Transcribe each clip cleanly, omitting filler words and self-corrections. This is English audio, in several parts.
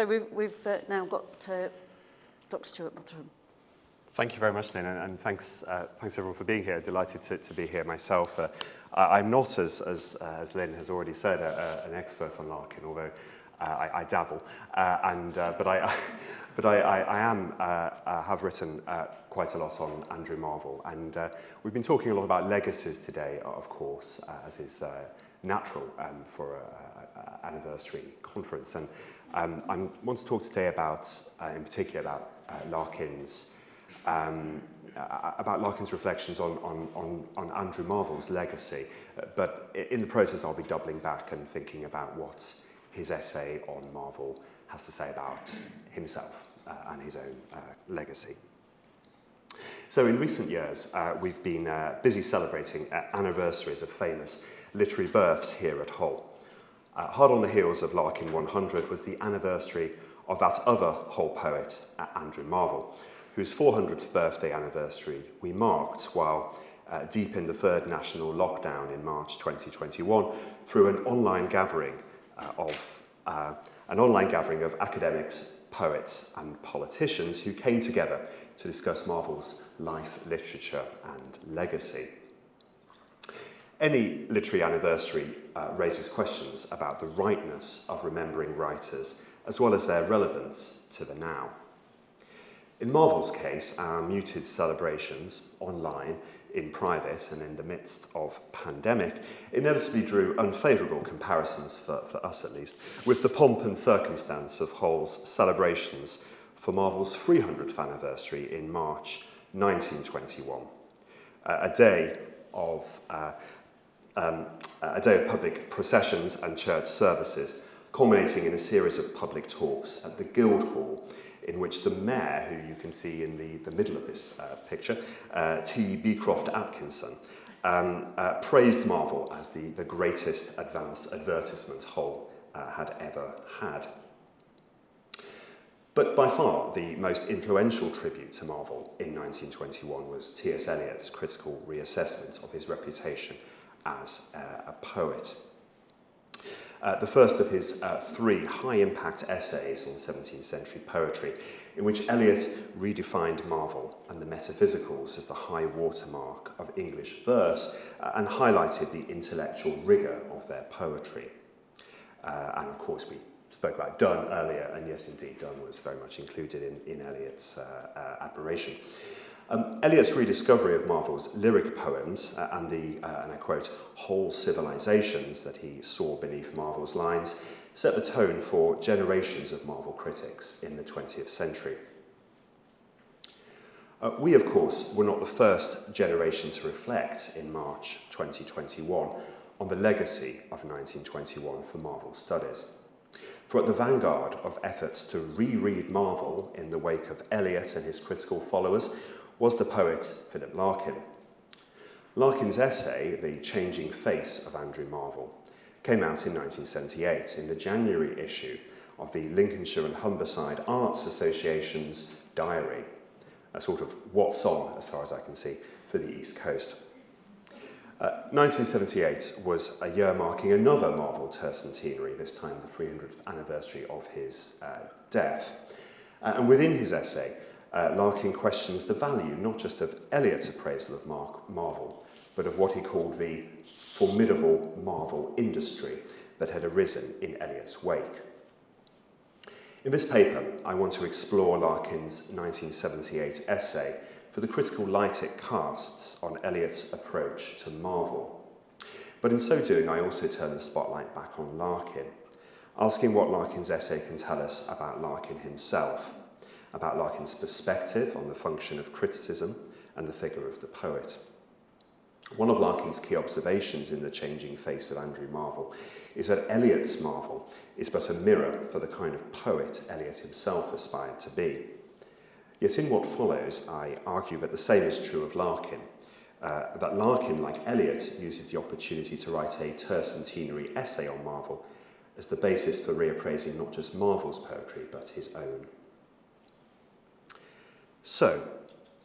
So we've now got Dr. Stewart Mottram. Thank you very much, Lynn, and thanks everyone for being here. Delighted to be here myself. I'm not, as Lynn has already said, an expert on Larkin, although I dabble. But I have written quite a lot on Andrew Marvell, and we've been talking a lot about legacies today, of course, as is natural for an anniversary conference. And I want to talk today about, in particular, about Larkin's reflections on Andrew Marvell's legacy. But in the process, I'll be doubling back and thinking about what his essay on Marvell has to say about himself and his own legacy. So in recent years, we've been busy celebrating anniversaries of famous literary births here at Hull. Hard on the heels of Larkin 100 was the anniversary of that other Hull poet, Andrew Marvell, whose 400th birthday anniversary we marked while deep in the third national lockdown in March 2021 through an online gathering of academics, poets and politicians who came together to discuss Marvell's life, literature and legacy. Any literary anniversary raises questions about the rightness of remembering writers as well as their relevance to the now. In Marvell's case, our muted celebrations online, in private and in the midst of pandemic, inevitably drew unfavourable comparisons, for us at least, with the pomp and circumstance of Hull's celebrations for Marvell's 300th anniversary in March 1921, a day of public processions and church services, culminating in a series of public talks at the Guildhall, in which the mayor, who you can see in the middle of this picture, T. Beecroft Atkinson, praised Marvell as the greatest advance advertisement Hull had ever had. But by far the most influential tribute to Marvell in 1921 was T.S. Eliot's critical reassessment of his reputation as a poet. The first of his three high-impact essays on 17th-century poetry, in which Eliot redefined Marvell and the metaphysicals as the high watermark of English verse and highlighted the intellectual rigour of their poetry. And of course, we spoke about Donne earlier, and yes, indeed, Donne was very much included in Eliot's admiration. Eliot's rediscovery of Marvell's lyric poems and the, and I quote, whole civilizations that he saw beneath Marvell's lines set the tone for generations of Marvell critics in the 20th century. We, of course, were not the first generation to reflect in March 2021 on the legacy of 1921 for Marvell studies. For at the vanguard of efforts to reread Marvell in the wake of Eliot and his critical followers was the poet Philip Larkin. Larkin's essay, The Changing Face of Andrew Marvell, came out in 1978 in the January issue of the Lincolnshire and Humberside Arts Association's diary, a sort of what's on, as far as I can see, for the East Coast. 1978 was a year marking another Marvell tercentenary, this time the 300th anniversary of his death. And within his essay, Larkin questions the value not just of Eliot's appraisal of Marvell, but of what he called the formidable Marvell industry that had arisen in Eliot's wake. In this paper, I want to explore Larkin's 1978 essay for the critical light it casts on Eliot's approach to Marvell. But in so doing, I also turn the spotlight back on Larkin, asking what Larkin's essay can tell us about Larkin himself, about Larkin's perspective on the function of criticism and the figure of the poet. One of Larkin's key observations in The Changing Face of Andrew Marvell is that Eliot's Marvell is but a mirror for the kind of poet Eliot himself aspired to be. Yet in what follows, I argue that the same is true of Larkin, that Larkin, like Eliot, uses the opportunity to write a tercentenary essay on Marvell as the basis for reappraising not just Marvell's poetry, but his own. So,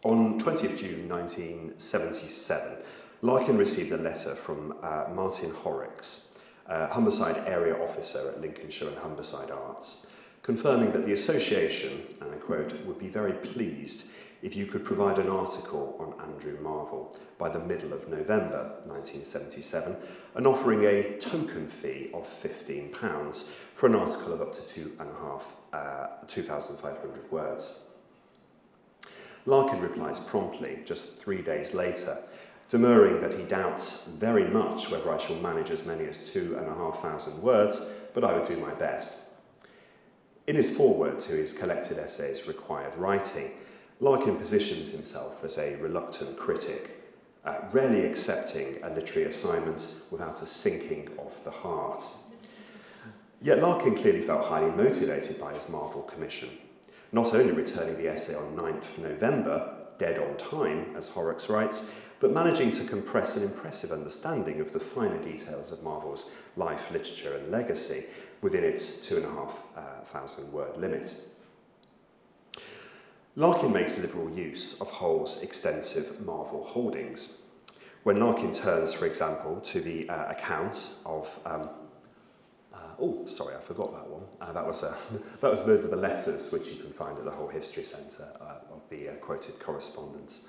on 20th June 1977, Larkin received a letter from Martin Horrocks, Humberside area officer at Lincolnshire and Humberside Arts, confirming that the association, and I quote, would be very pleased if you could provide an article on Andrew Marvell by the middle of November 1977, and offering a token fee of £15 for an article of up to 2,500 words. Larkin replies promptly, just 3 days later, demurring that he doubts very much whether I shall manage as many as 2,500 words, but I would do my best. In his foreword to his collected essays, Required Writing, Larkin positions himself as a reluctant critic, rarely accepting a literary assignment without a sinking of the heart. Yet Larkin clearly felt highly motivated by his Marvell commission, not only returning the essay on 9th November, dead on time, as Horrocks writes, but managing to compress an impressive understanding of the finer details of Marvell's life, literature and legacy within its 2,500 word limit. Larkin makes liberal use of Hull's extensive Marvell holdings. When Larkin turns, for example, to the account of I forgot that one. That was those are the letters which you can find at the Hull History Centre of the quoted correspondence.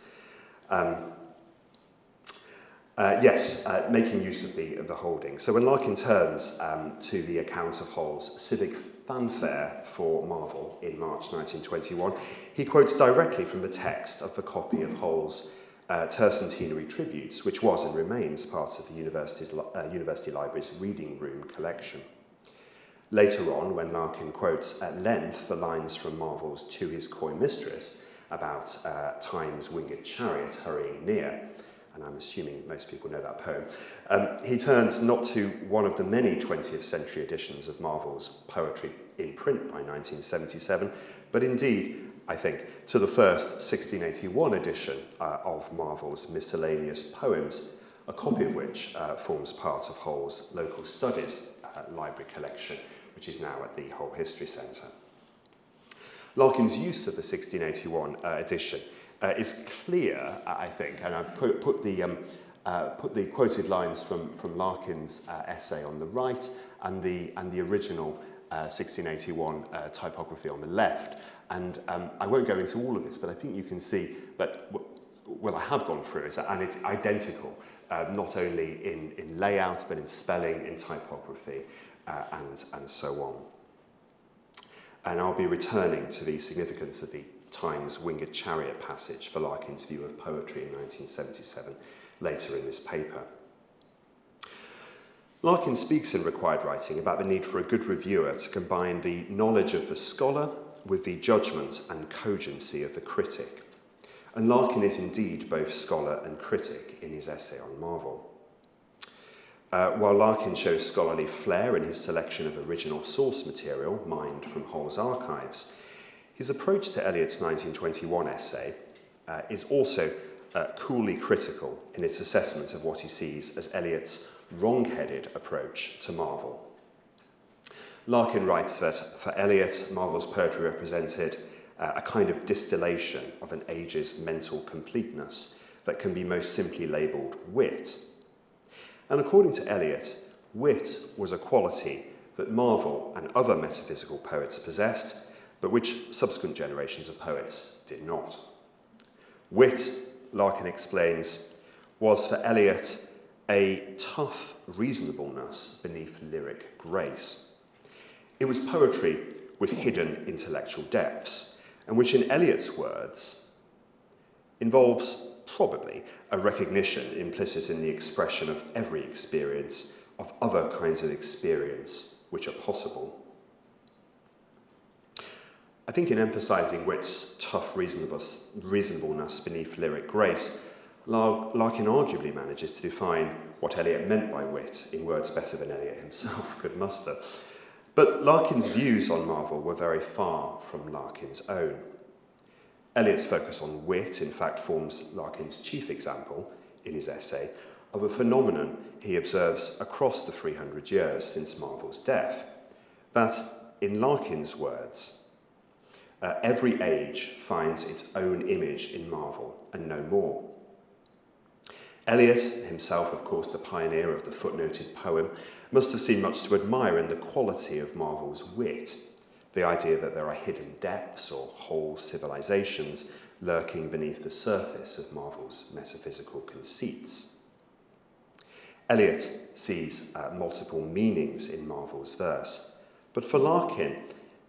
Making use of the holding. So when Larkin turns to the account of Hull's civic fanfare for Marvell in March 1921, he quotes directly from the text of the copy of Hull's tercentenary tributes, which was and remains part of the University Library's reading room collection. Later on, when Larkin quotes at length the lines from Marvell's To His Coy Mistress about Time's winged chariot hurrying near, and I'm assuming most people know that poem, he turns not to one of the many 20th century editions of Marvell's poetry in print by 1977, but indeed, I think, to the first 1681 edition of Marvell's miscellaneous poems, a copy of which forms part of Hull's local studies library collection, which is now at the Hull History Centre. Larkin's use of the 1681 edition is clear, I think, and I've put the quoted lines from Larkin's essay on the right and the original 1681 typography on the left. And I won't go into all of this, but I think you can see that, well, I have gone through it, and it's identical, not only in layout, but in spelling, in typography, and so on. And I'll be returning to the significance of the Time's winged chariot passage for Larkin's view of poetry in 1977 later in this paper. Larkin speaks in Required Writing about the need for a good reviewer to combine the knowledge of the scholar with the judgment and cogency of the critic. And Larkin is indeed both scholar and critic in his essay on Marvell. While Larkin shows scholarly flair in his selection of original source material mined from Hull's archives, his approach to Eliot's 1921 essay is also coolly critical in its assessment of what he sees as Eliot's wrong-headed approach to Marvell. Larkin writes that for Eliot, Marvell's poetry represented a kind of distillation of an age's mental completeness that can be most simply labelled wit. And according to Eliot, wit was a quality that Marvell and other metaphysical poets possessed, but which subsequent generations of poets did not. Wit, Larkin explains, was for Eliot a tough reasonableness beneath lyric grace. It was poetry with hidden intellectual depths, and which in Eliot's words involves probably a recognition implicit in the expression of every experience, of other kinds of experience which are possible. I think in emphasising wit's tough reasonableness beneath lyric grace, Larkin arguably manages to define what Eliot meant by wit in words better than Eliot himself could muster. But Larkin's views on Marvell were very far from Larkin's own. Eliot's focus on wit, in fact, forms Larkin's chief example, in his essay, of a phenomenon he observes across the 300 years since Marvell's death, that, in Larkin's words, every age finds its own image in Marvell and no more. Eliot, himself, of course, the pioneer of the footnoted poem, must have seen much to admire in the quality of Marvell's wit, the idea that there are hidden depths or whole civilizations lurking beneath the surface of Marvell's metaphysical conceits. Eliot sees multiple meanings in Marvell's verse, but for Larkin,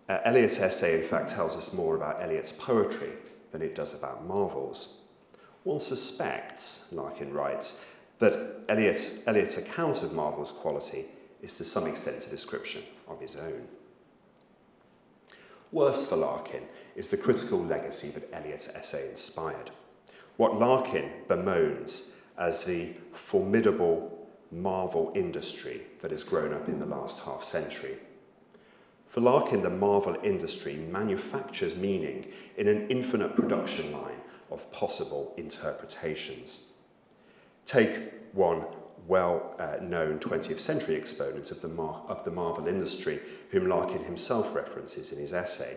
Eliot's essay in fact tells us more about Eliot's poetry than it does about Marvell's. One suspects, Larkin writes, that Eliot's account of Marvell's quality is to some extent a description of his own. Worse for Larkin is the critical legacy that Eliot's essay inspired, what Larkin bemoans as the formidable Marvell industry that has grown up in the last half-century. For Larkin, the Marvell industry manufactures meaning in an infinite production line of possible interpretations. Take one well-known 20th century exponent of the Marvell industry, whom Larkin himself references in his essay,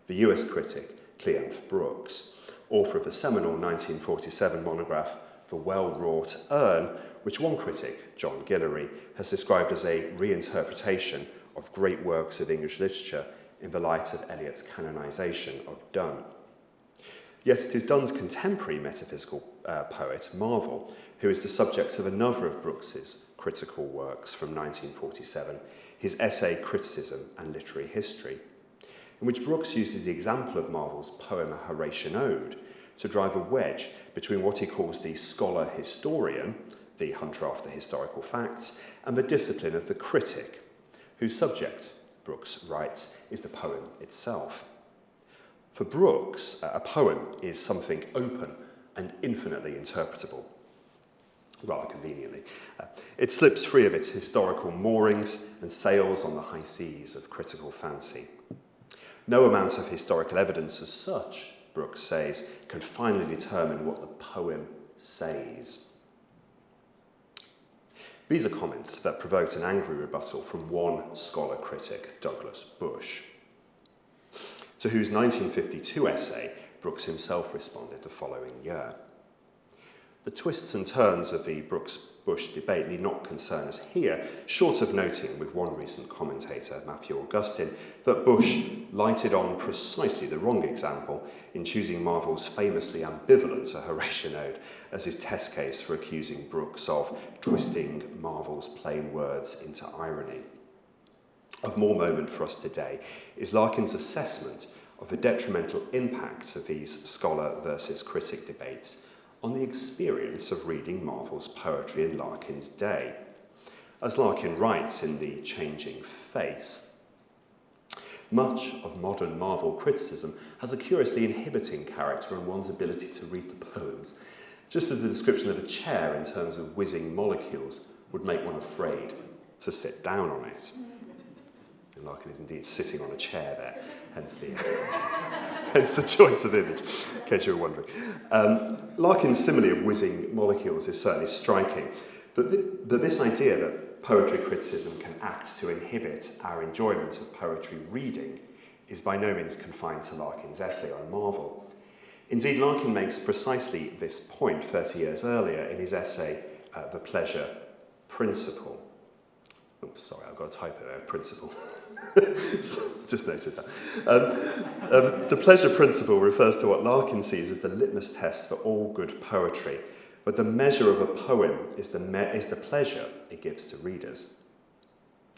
the US critic Cleanth Brooks, author of the seminal 1947 monograph The Well-Wrought Urn, which one critic, John Guillory, has described as a reinterpretation of great works of English literature in the light of Eliot's canonisation of Donne. Yet it is Donne's contemporary metaphysical poet, Marvell, who is the subject of another of Brooks's critical works from 1947, his essay Criticism and Literary History, in which Brooks uses the example of Marvell's poem A Horatian Ode to drive a wedge between what he calls the scholar-historian, the hunter after historical facts, and the discipline of the critic, whose subject, Brooks writes, is the poem itself. For Brooks, a poem is something open and infinitely interpretable, rather conveniently. It slips free of its historical moorings and sails on the high seas of critical fancy. No amount of historical evidence as such, Brooks says, can finally determine what the poem says. These are comments that provoked an angry rebuttal from one scholar critic, Douglas Bush, to whose 1952 essay Brooks himself responded the following year. The twists and turns of the Brooks-Bush debate need not concern us here, short of noting with one recent commentator, Matthew Augustine, that Bush lighted on precisely the wrong example in choosing Marvell's famously ambivalent A Horatian Ode as his test case for accusing Brooks of twisting Marvell's plain words into irony. Of more moment for us today is Larkin's assessment of the detrimental impact of these scholar versus critic debates on the experience of reading Marvell's poetry in Larkin's day. As Larkin writes in The Changing Face, much of modern Marvell criticism has a curiously inhibiting character on one's ability to read the poems, just as the description of a chair in terms of whizzing molecules would make one afraid to sit down on it. And Larkin is indeed sitting on a chair there, hence the choice of image, in case you were wondering. Larkin's simile of whizzing molecules is certainly striking, but this idea that poetry criticism can act to inhibit our enjoyment of poetry reading is by no means confined to Larkin's essay on Marvell. Indeed, Larkin makes precisely this point 30 years earlier in his essay, The Pleasure Principle. Oh, sorry, I've got a typo there, principle. Just noticed that. The pleasure principle refers to what Larkin sees as the litmus test for all good poetry, but the measure of a poem is the pleasure it gives to readers.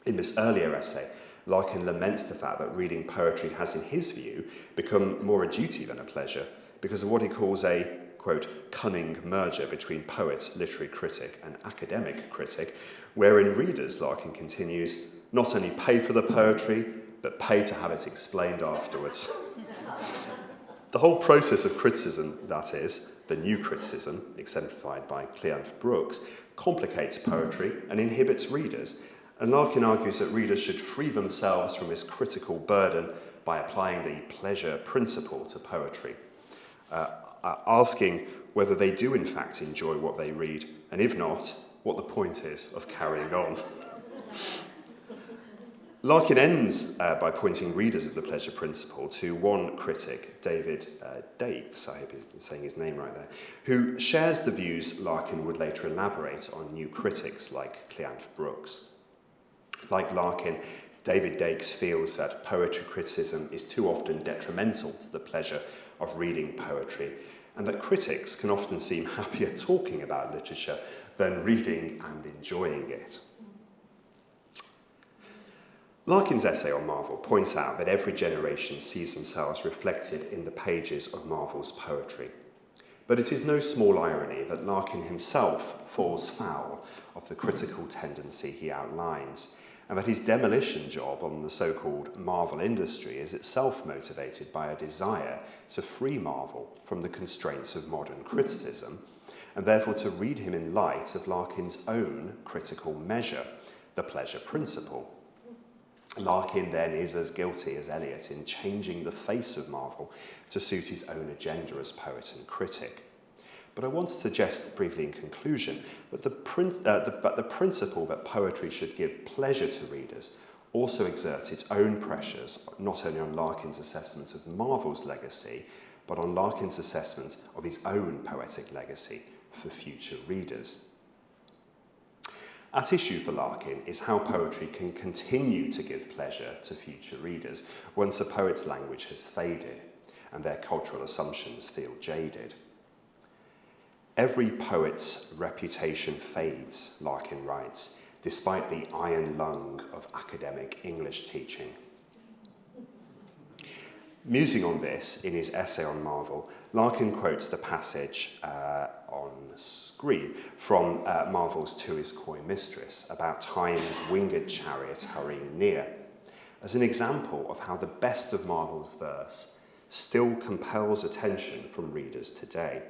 In this earlier essay, Larkin laments the fact that reading poetry has, in his view, become more a duty than a pleasure because of what he calls a, quote, cunning merger between poet, literary critic, and academic critic, wherein readers, Larkin continues, not only pay for the poetry, but pay to have it explained afterwards. The whole process of criticism, that is, the new criticism, exemplified by Cleanth Brooks, complicates poetry and inhibits readers, and Larkin argues that readers should free themselves from this critical burden by applying the pleasure principle to poetry, asking whether they do in fact enjoy what they read, and if not, what the point is of carrying on. Larkin ends by pointing readers of the pleasure principle to one critic, David Dapes, I hope I'm saying his name right there, who shares the views Larkin would later elaborate on new critics like Cleanth Brooks. Like Larkin, David Dakes feels that poetry criticism is too often detrimental to the pleasure of reading poetry, and that critics can often seem happier talking about literature than reading and enjoying it. Larkin's essay on Marvell points out that every generation sees themselves reflected in the pages of Marvell's poetry. But it is no small irony that Larkin himself falls foul of the critical tendency he outlines, and that his demolition job on the so-called Marvell industry is itself motivated by a desire to free Marvell from the constraints of modern criticism, and therefore to read him in light of Larkin's own critical measure, the pleasure principle. Larkin then is as guilty as Eliot in changing the face of Marvell to suit his own agenda as poet and critic. But I want to suggest briefly in conclusion that the principle that poetry should give pleasure to readers also exerts its own pressures not only on Larkin's assessment of Marvell's legacy, but on Larkin's assessment of his own poetic legacy for future readers. At issue for Larkin is how poetry can continue to give pleasure to future readers once a poet's language has faded and their cultural assumptions feel jaded. Every poet's reputation fades, Larkin writes, despite the iron lung of academic English teaching. Musing on this in his essay on Marvell, Larkin quotes the passage on screen from Marvell's To His Coy Mistress about Time's winged chariot hurrying near, as an example of how the best of Marvell's verse still compels attention from readers today,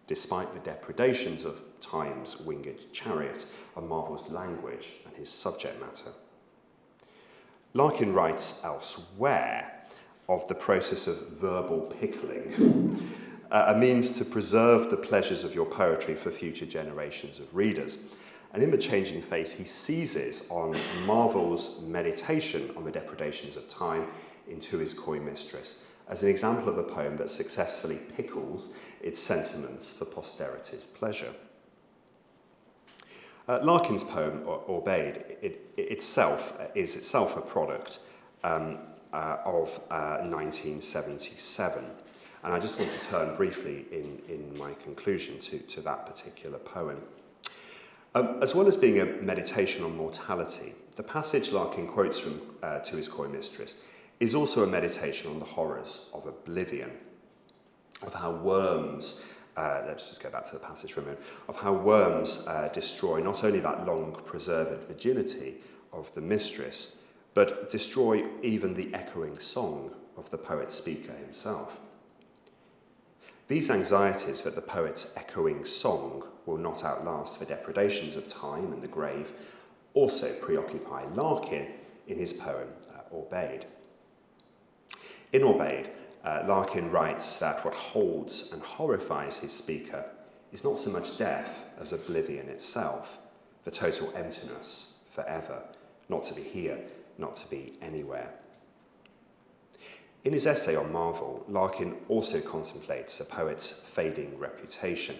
despite the depredations of Time's winged chariot on Marvell's language and his subject matter. Larkin writes elsewhere of the process of verbal pickling, a means to preserve the pleasures of your poetry for future generations of readers. And in The Changing Face, he seizes on Marvell's meditation on the depredations of time in To His Coy Mistress as an example of a poem that successfully pickles its sentiments for posterity's pleasure. Larkin's poem, Obeyed, is itself a product of 1977. And I just want to turn briefly in my conclusion to that particular poem. As well as being a meditation on mortality, the passage Larkin quotes from To His Coy Mistress is also a meditation on the horrors of oblivion, of how worms, let's just go back to the passage for a minute, of how worms destroy not only that long preserved virginity of the mistress, but destroy even the echoing song of the poet-speaker himself. These anxieties that the poet's echoing song will not outlast the depredations of time and the grave also preoccupy Larkin in his poem, Obeyed. In Obeyed, Larkin writes that what holds and horrifies his speaker is not so much death as oblivion itself, the total emptiness forever, not to be here, not to be anywhere. In his essay on Marvell, Larkin also contemplates a poet's fading reputation,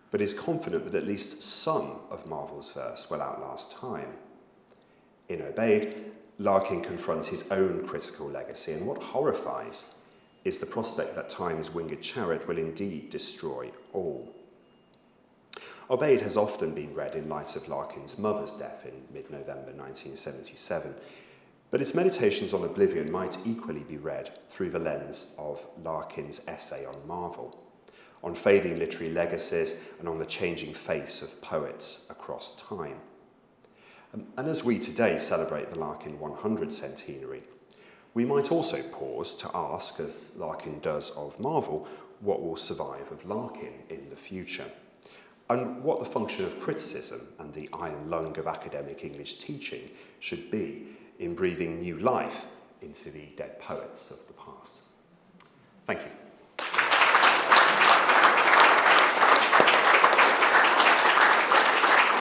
but is confident that at least some of Marvell's verse will outlast time. In Obeyed, Larkin confronts his own critical legacy, and what horrifies is the prospect that Time's winged chariot will indeed destroy all. Obeyed has often been read in light of Larkin's mother's death in mid-November 1977, but its meditations on oblivion might equally be read through the lens of Larkin's essay on Marvell, on fading literary legacies and on the changing face of poets across time. And as we today celebrate the Larkin 100th centenary, we might also pause to ask, as Larkin does of Marvell, what will survive of Larkin in the future, and what the function of criticism and the iron lung of academic English teaching should be in breathing new life into the dead poets of the past. Thank you.